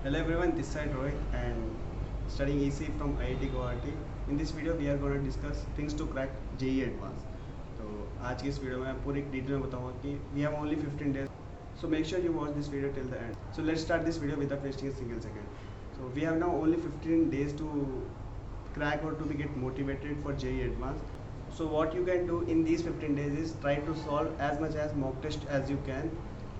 Hello everyone, this side Rohit and studying EC from IIT Guwahati. In this video we are going to discuss things to crack JEE Advanced. तो आज की इस video में मैं पूरी detail में बताऊंगा कि we have only 15 days. So make sure you watch this video till the end. So let's start this video without wasting a single second. So we have now only 15 days to crack or to be get motivated for JEE Advanced. So what you can do in these 15 days is try to solve as much as mock test as you can,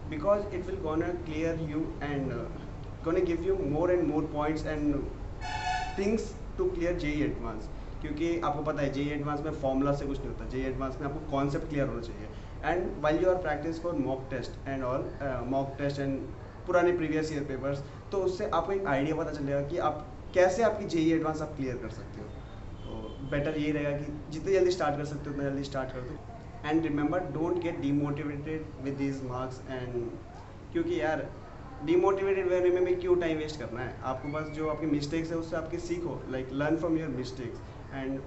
because it will gonna clear you and gonna give you more and more points and things to clear JEE Advanced. क्योंकि आपको पता है JEE Advanced में formula से कुछ नहीं होता. JEE Advanced में आपको कॉन्सेप्ट क्लियर होना चाहिए. And while you are practice for mock test and all mock test and पुराने प्रीवियस ईयर पेपर्स, तो उससे आपको एक आइडिया पता चलेगा कि आप कैसे आपकी JEE Advanced आप क्लियर कर सकते हो. तो बेटर यही रहेगा कि जितनी जल्दी स्टार्ट कर सकते हो उतना जल्दी स्टार्ट कर दो. And remember, don't get demotivated with these marks. And क्योंकि यार डीमोटिवेटेड होने में भी क्यों टाइम वेस्ट करना है. आपको बस जो आपकी मिस्टेक्स है उससे आपके सीखो, like learn from your mistakes. And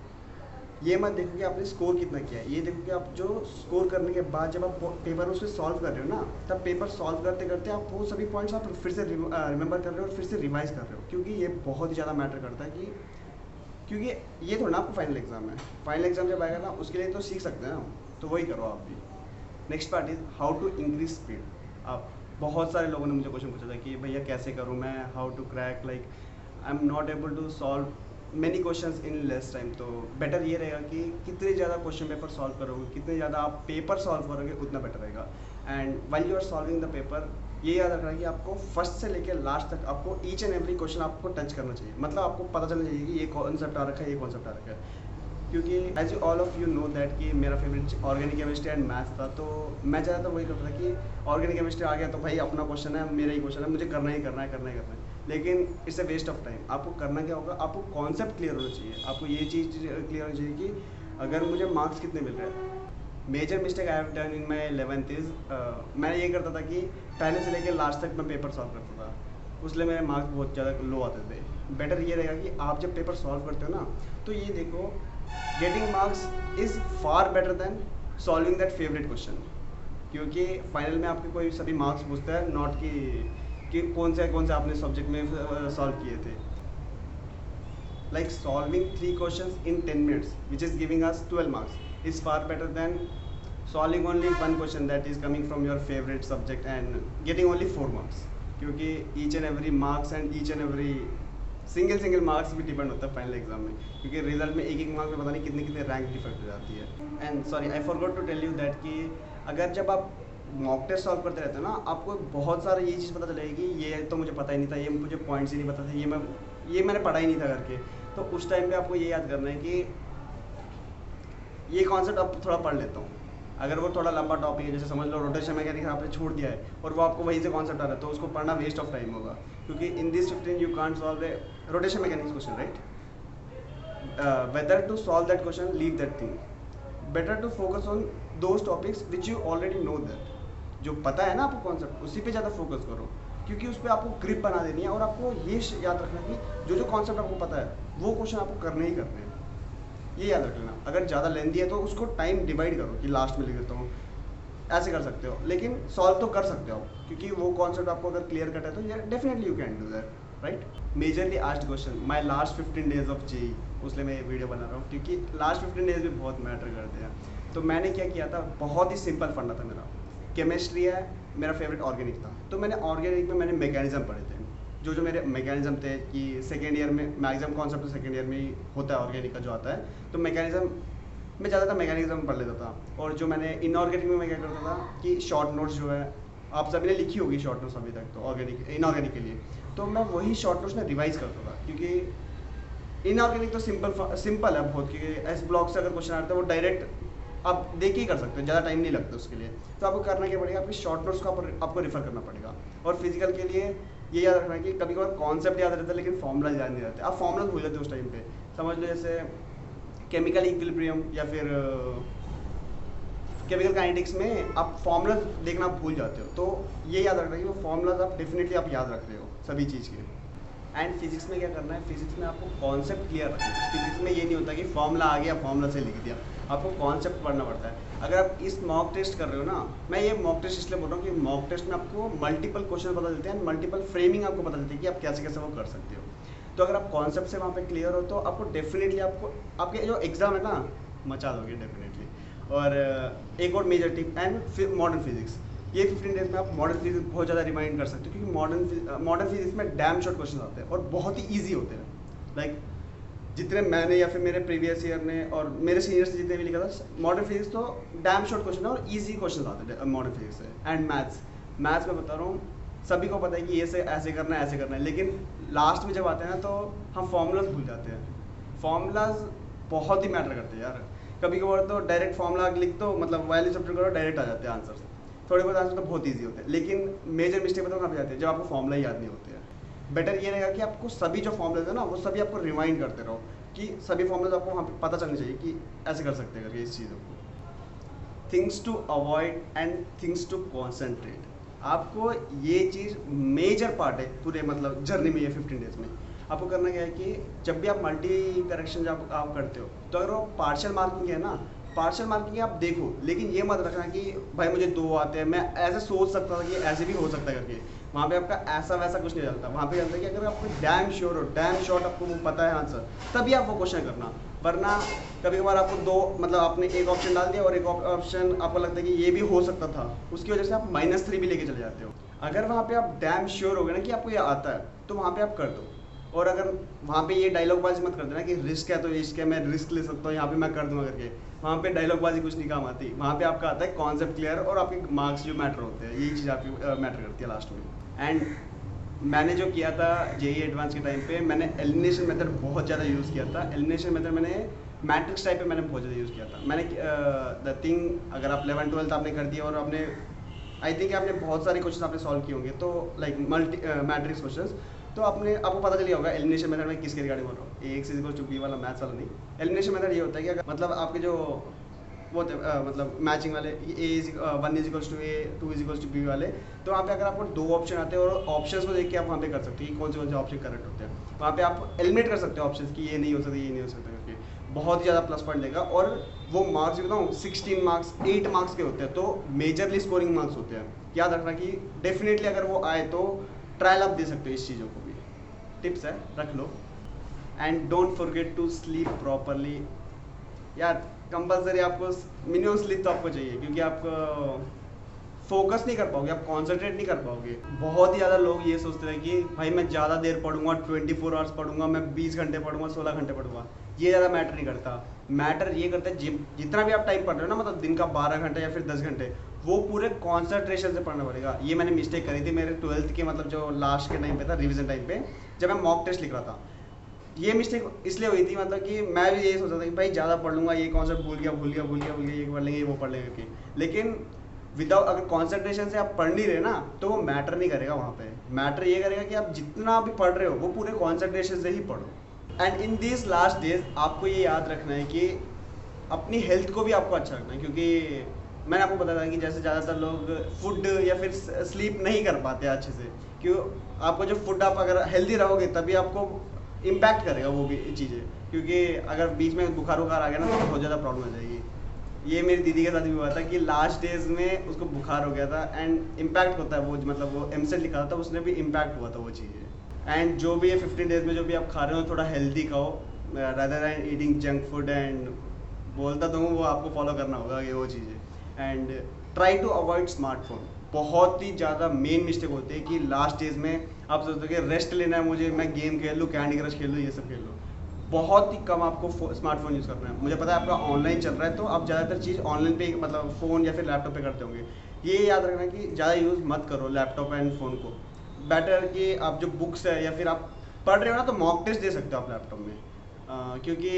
ये मत देखो कि आपने स्कोर कितना किया है, ये देखो कि आप जो स्कोर करने के बाद जब आप पेपर उसमें सॉल्व कर रहे हो ना, तब पेपर सॉल्व करते करते आप वो सभी पॉइंट्स आप फिर से रिमेंबर कर रहे हो और फिर से रिवाइज कर रहे हो. क्योंकि ये बहुत ही ज़्यादा मैटर करता है कि क्योंकि ये थोड़ा ना आपको फाइनल एग्जाम है. फाइनल एग्जाम जब आएगा ना उसके लिए तो सीख सकते हैं ना, तो वही करो आप भी. Next part is how to increase speed. आप बहुत सारे लोगों ने मुझे क्वेश्चन पूछा था कि भैया कैसे करूँ मैं, how to crack, like I am not able to solve many questions in less time. तो बेटर ये रहेगा कि कितने ज़्यादा क्वेश्चन पेपर सॉल्व करोगे, कितने ज़्यादा आप पेपर सॉल्व करोगे उतना बेटर रहेगा. And while you are solving the paper, ये याद रखना कि आपको फर्स्ट से लेकर लास्ट तक आपको ईच एंड एवरी क्वेश्चन आपको टच करना चाहिए. मतलब आपको पता चलना चाहिए कि ये कॉन्सेप्ट आ रखा है, ये कॉन्सेप्ट आ रखा है. क्योंकि as you all of you know that कि मेरा favourite organic chemistry and maths था, तो मैं चाहता था वही करता था कि ऑर्गेनिक केमिस्ट्री आ गया तो भाई अपना क्वेश्चन है, मेरा ही क्वेश्चन है, मुझे करना ही करना है, करना ही करना है. लेकिन it's a waste of time. आपको करना क्या होगा, आपको कॉन्सेप्ट क्लियर होना चाहिए. आपको ये चीज़ क्लियर होनी चाहिए कि अगर मुझे मार्क्स कितने मिल रहे हैं. Major mistake I have done in my 11th is मैं ये करता था कि पहले से लेकर लास्ट तक मैं पेपर सॉल्व करता था, उसलिए मेरे मार्क्स बहुत ज़्यादा लो आते थे. बेटर ये रहेगा कि आप जब पेपर सॉल्व करते हो ना, तो ये देखो getting marks is far better than solving that favourite question. क्योंकि फाइनल में आपके कोई सभी मार्क्स पूछता है, नॉट कि कौन से आपने सब्जेक्ट में सॉल्व किए थे. Like solving 3 questions in 10 minutes which is giving us 12 marks is far better than solving only one question that is coming from your favorite subject and getting only 4 marks. क्योंकि each and every marks and each and every single marks भी depend होता है final exam में. क्योंकि result में एक marks में पता नहीं कितने रैंक डिफेक्ट हो जाती है. And sorry, I forgot to tell you that कि अगर जब आप मॉक टेस्ट सॉल्व करते रहते हो ना, आपको बहुत सारे ये चीज़ पता चलेगी कि ये तो मुझे पता ही नहीं था, ये मुझे पॉइंट्स ही नहीं पता थे, ये मैंने पढ़ा ही नहीं था करके. तो उस टाइम पे आपको ये याद करना है कि ये कॉन्सेप्ट आप थोड़ा पढ़ लेता हूँ. अगर वो थोड़ा लंबा टॉपिक है, जैसे समझ लो रोटेशन मैकेनिक्स आपने छोड़ दिया है और वो आपको वहीं से कॉन्सेप्ट आ रहा है, तो उसको पढ़ना वेस्ट ऑफ टाइम होगा. क्योंकि in this 15 you can't solve a rotation mechanics question, right. Whether to solve that question, leave that thing. Better to focus on those topics which you already know that. जो पता है ना आपको concept, उसी पे ज़्यादा फोकस करो. क्योंकि उस पर आपको ग्रिप बना देनी है और आपको ये याद रखना कि जो कॉन्सेप्ट आपको पता है वो क्वेश्चन आपको करने ही करने हैं. ये याद रख लेना. अगर ज़्यादा लेंदी है तो उसको टाइम डिवाइड करो कि लास्ट में लिख देता हूँ, ऐसे कर सकते हो. लेकिन सॉल्व तो कर सकते हो क्योंकि वो कॉन्सेप्ट आपको अगर क्लियर कट है तो definitely you can do that, right. Majorly asked question my last 15 days of JEE, उसलिए मैं ये वीडियो बना रहा हूँ क्योंकि लास्ट 15 days भी बहुत मैटर करते हैं. तो मैंने क्या किया था, बहुत ही सिंपल फंडा था मेरा. केमिस्ट्री है, मेरा फेवरेट ऑर्गेनिक था, तो मैंने ऑर्गेनिक में मैंने मैकेनिज्म पढ़े थे. जो मेरे मैकेनिज्म थे कि सेकेंड ईयर में मैक्सिमम कॉन्सेप्ट तो सेकेंड ईयर में ही होता है ऑर्गेनिक का जो आता है, तो मैकेनिज्म मैं ज़्यादातर मैकेनिज्म पढ़ लेता था. और जो मैंने इनऑर्गेनिक में मैं क्या करता था कि शॉर्ट नोट्स जो है आप सभी ने लिखी होगी शॉर्ट नोट्स अभी तक, तो ऑर्गेनिक इनऑर्गेनिक के लिए तो मैं वही शॉर्ट नोट्स में रिवाइज करता था. क्योंकि इनऑर्गेनिक तो सिंपल है बहुत, क्योंकि एस ब्लॉक से अगर क्वेश्चन आता है वो डायरेक्ट आप देख ही कर सकते हो, ज़्यादा टाइम नहीं लगता उसके लिए. तो आपको करना क्या पड़ेगा, आपके शॉर्ट नोट्स को आपको रेफर करना पड़ेगा. और फिजिकल के लिए ये याद रखना कि कभी कभार कॉन्सेप्ट याद रहता है लेकिन फॉर्मूला याद नहीं रहते. आप फॉर्मूला भूल जाते हो उस टाइम पे. समझ लो जैसे केमिकल इक्विलिब्रियम या फिर केमिकल काइनेटिक्स में आप फॉर्मूला देखना भूल जाते हो. तो ये याद रखना कि वो फॉर्मूलाज आप डेफिनेटली आप याद रख रहे हो सभी चीज़ के. एंड फिजिक्स में क्या करना है, फिजिक्स में आपको कॉन्सेप्ट क्लियर रखना है. फिजिक्स में ये नहीं होता कि फॉर्मूला आ गया फॉर्मूला से लिख दिया, आपको कॉन्सेप्ट पढ़ना पड़ता है. अगर आप इस मॉक टेस्ट कर रहे हो ना, मैं ये मॉक टेस्ट इसलिए बोल रहा हूँ कि मॉक टेस्ट में आपको मल्टीपल क्वेश्चन पता चलते हैं, मल्टीपल फ्रेमिंग आपको पता चलती है कि आप कैसे कैसे वो कर सकते हो। तो अगर आप कॉन्सेप्ट से वहाँ पे क्लियर हो तो आपको डेफिनेटली आपको आपके जो एग्ज़ाम है ना मचा दोगे डेफिनेटली। और एक और major tip and modern physics, ये 15 डेज में आप मॉडर्न फिजिक्स बहुत ज़्यादा रिमाइंड कर सकते हो, क्योंकि मॉडर्न फिजिक्स में डैम शॉर्ट क्वेश्चन आते हैं और बहुत ही ईजी होते हैं। लाइक जितने मैंने या फिर मेरे प्रीवियस ईयर ने और मेरे सीनियर्स ने जितने भी लिखा था, मॉडर्न फिजिक्स तो डैम शॉर्ट क्वेश्चन है और ईजी क्वेश्चन आते हैं मॉडर्न फिजिक्स से। एंड मैथ्स में बता रहा हूँ, सभी को पता है कि ये से ऐसे करना है ऐसे करना है, लेकिन लास्ट में जब आते हैं ना तो हम फॉर्मूलाज भूल जाते हैं। फॉर्मूलाज बहुत ही मैटर करते हैं यार। कभी कभार तो डायरेक्ट फॉर्मूला लिख दो, मतलब वैल्यू सब्ट्रैक्ट करो, डायरेक्ट आ जाते हैं आंसर। थोड़े बहुत आंसर तो बहुत ईजी होते हैं, लेकिन मेजर मिस्टेक पता कहाँ पे जाते हैं, जब आपको फॉर्मूला याद नहीं होते हैं। बेटर ये रहेगा कि आपको सभी जो फॉर्मूलाज है ना वो सभी आपको रिमाइंड करते रहो, कि सभी फॉर्मूलाज आपको वहाँ पे पता चलनी चाहिए कि ऐसे कर सकते हैं करके इस चीज़ों को। Things to avoid and things to concentrate, आपको ये चीज़ मेजर पार्ट है पूरे मतलब जर्नी में, ये 15 डेज में आपको करना क्या है कि जब भी आप मल्टी करेक्शन जब आप करते हो तो अगर वो पार्शियल मार्किंग है ना, पार्शियल मार्किंग आप देखो, लेकिन ये मत रखना कि भाई मुझे 2 आते हैं, मैं ऐसे सोच सकता था कि ऐसे भी हो सकता है करके। वहाँ पे आपका ऐसा वैसा कुछ नहीं चलता, वहाँ पे चलता है कि अगर आपको डैम श्योर हो, डैम शॉर्ट आपको वो पता है आंसर, तभी आप वो क्वेश्चन करना। वरना कभी कभार आपको 2 मतलब आपने एक ऑप्शन डाल दिया और एक ऑप्शन आपको लगता है कि ये भी हो सकता था, उसकी वजह से आप -3 भी लेके चले जाते हो। अगर वहाँ पे आप डैम श्योर हो गए ना कि आपको ये आता है, तो वहाँ पे आप कर दो। और अगर वहाँ पे ये डायलॉग बाजी मत कर देना कि रिस्क है तो इश्क है, मैं रिस्क ले सकता हूँ, यहाँ पे मैं कर दूंगा करके। वहाँ पे डायलॉग बाजी कुछ नहीं काम आती, वहाँ पे आपका आता है कॉन्सेप्ट क्लियर और आपके मार्क्स जो मैटर होते हैं, यही चीज़ आपकी मैटर करती है लास्ट में। एंड मैंने जो किया था जेईई एडवांस के टाइम पे, मैंने एलिमिनेशन मेथड बहुत ज़्यादा यूज़ किया था। एलिमिनेशन मेथड मैंने मैट्रिक्स टाइप पे मैंने बहुत ज़्यादा यूज़ किया था। मैंने द थिंग, अगर आप 11-12 आपने कर दिया और आपने आई थिंक आपने बहुत सारे क्वेश्चन आपने सॉल्व किए होंगे, तो लाइक मैट्रिक्स क्वेश्चंस, तो आपको पता चल गया होगा एलिमिनेशन मेथड में किसके रिगार्डिंग बोल रहा हूँ। AX = B वाला मैथ्स वाला नहीं। एलिमिनेशन मेथड ये होता है कि अगर मतलब आपके जो वो मतलब मैचिंग वाले A1 = A, 2 = B वाले, तो वहाँ पे अगर आपको 2 ऑप्शन आते हैं और ऑप्शंस को देख के आप वहाँ पे कर सकते हो कि कौन से ऑप्शन करेक्ट होते हैं। वहाँ पे आप एलिमिनेट कर सकते हो ऑप्शंस कि ये नहीं हो सकता, ये नहीं हो सकता करके, बहुत ही ज़्यादा प्लस पॉइंट देगा। और वो मार्क्स बताऊँ 16 मार्क्स 8 मार्क्स के होते हैं, तो मेजरली स्कोरिंग मार्क्स होते हैं। याद रखना कि डेफिनेटली अगर वो आए तो ट्रायल आप दे सकते हो इस चीज़ों को भी, टिप्स है रख लो। And don't forget to sleep properly. यार कंपलसरी आपको मिनिमम स्लीप तो आपको चाहिए, क्योंकि आप फोकस नहीं कर पाओगे, आप कॉन्सेंट्रेट नहीं कर पाओगे। बहुत ही ज़्यादा लोग ये सोचते हैं कि भाई मैं ज़्यादा देर पढ़ूंगा, 24 आवर्स पढ़ूंगा, मैं 20 घंटे पढ़ूंगा, 16 घंटे पढ़ूंगा, ये ज़्यादा मैटर नहीं करता। मैटर ये करता है जितना भी आप टाइम पढ़ रहे हो ना, मतलब दिन का 12 घंटे या फिर 10 घंटे, वो पूरे कॉन्सेंट्रेशन से पढ़ना पड़ेगा। ये मैंने मिस्टेक करी थी मेरे 12th के मतलब जो लास्ट के टाइम पे था, रिविजन टाइम पे, जब मैं मॉक टेस्ट लिख रहा था। ये मिस्टेक इसलिए हुई थी मतलब कि मैं भी यही सोचा था कि भाई ज़्यादा पढ़ लूँगा, ये कॉन्सेप्ट भूल गया, ये पढ़ लेंगे, वो पढ़ लेंगे करके। लेकिन विदाउट अगर कॉन्सेंट्रेशन से आप पढ़ नहीं रहे ना, तो वो मैटर नहीं करेगा। वहाँ पे मैटर ये करेगा कि आप जितना भी पढ़ रहे हो वो पूरे कॉन्सेंट्रेशन से ही पढ़ो। And in this last days आपको ये याद रखना है कि अपनी हेल्थ को भी आपको अच्छा रखना है, क्योंकि मैंने आपको बताया था कि जैसे ज़्यादातर लोग फूड या फिर स्लीप नहीं कर पाते अच्छे से, क्यों आपको जो फूड आप अगर हेल्दी रहोगे तभी आपको इम्पैक्ट करेगा वो भी चीज़ें, क्योंकि अगर बीच में बुखार आ गया ना तो बहुत ज़्यादा प्रॉब्लम हो जाएगी। ये मेरी दीदी के साथ भी हुआ था कि लास्ट डेज में उसको बुखार हो गया था, एंड इम्पैक्ट होता है वो, मतलब वो MCET लिखा था, उसने भी इम्पैक्ट हुआ था वो चीज़ें। एंड जो भी ये 15 डेज में जो भी आप खा रहे हो थोड़ा हेल्दी खाओ, rather than eating junk food. And बोलता तो हूँ वो आपको फॉलो करना होगा ये वो चीज़ें। And try to avoid smartphone. बहुत ही ज़्यादा मेन मिस्टेक होती है कि लास्ट डेज में आप सोचते हो कि रेस्ट लेना है मुझे, मैं गेम खेल लूँ, कैंडी क्रश खेल लूँ, ये सब खेल लूँ। बहुत ही कम आपको स्मार्टफोन यूज़ करना है। मुझे पता है आपका ऑनलाइन चल रहा है, तो आप ज़्यादातर चीज़ ऑनलाइन पे मतलब फ़ोन या फिर लैपटॉप पे करते होंगे। ये याद रखना कि ज़्यादा यूज़ मत करो लैपटॉप एंड फ़ोन को। बेटर कि आप जो बुक्स है या फिर आप पढ़ रहे हो ना, तो मॉक टेस्ट दे सकते हो आप लैपटॉप में। क्योंकि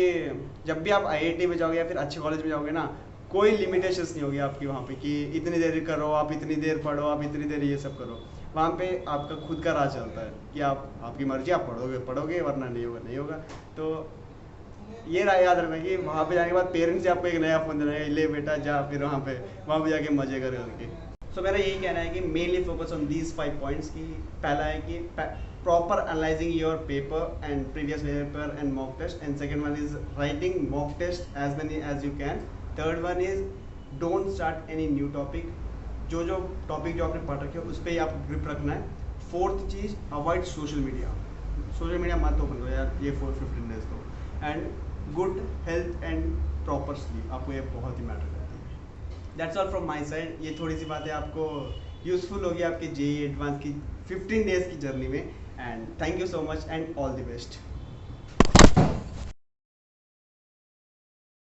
जब भी आप IIT में जाओगे या फिर अच्छे कॉलेज में जाओगे ना, कोई लिमिटेशंस नहीं होगी आपकी वहाँ पे कि इतनी देर करो, आप इतनी देर पढ़ो, आप इतनी देर ये सब करो। वहाँ पे आपका खुद का राज चलता है कि आपकी मर्जी, आप पढ़ोगे वरना नहीं होगा। तो ये याद रखना कि वहाँ पे जाने के बाद पेरेंट्स से आपको एक नया फ़ोन देना है, ले बेटा जा, फिर वहाँ पे जाके मजे कर करके। सो मेरा यही कहना है कि mainly focus on these 5 points की पहला है कि proper analyzing your paper and previous paper and mock test, and second one is writing mock test as many as you can. Third one is don't start any new topic. जो topic जो आपने पढ़ रखे हो उस पर ही आप grip रखना है। फोर्थ चीज़, avoid social media. Social media मत ओपन करो यार ये 15 डेज को। And good health and proper sleep, आपको ये बहुत ही मैटर करती है। That's all from my side. ये थोड़ी सी बातें आपको यूजफुल होगी आपके जेईई एडवांस की 15 डेज की जर्नी में। And thank you so much and all the best.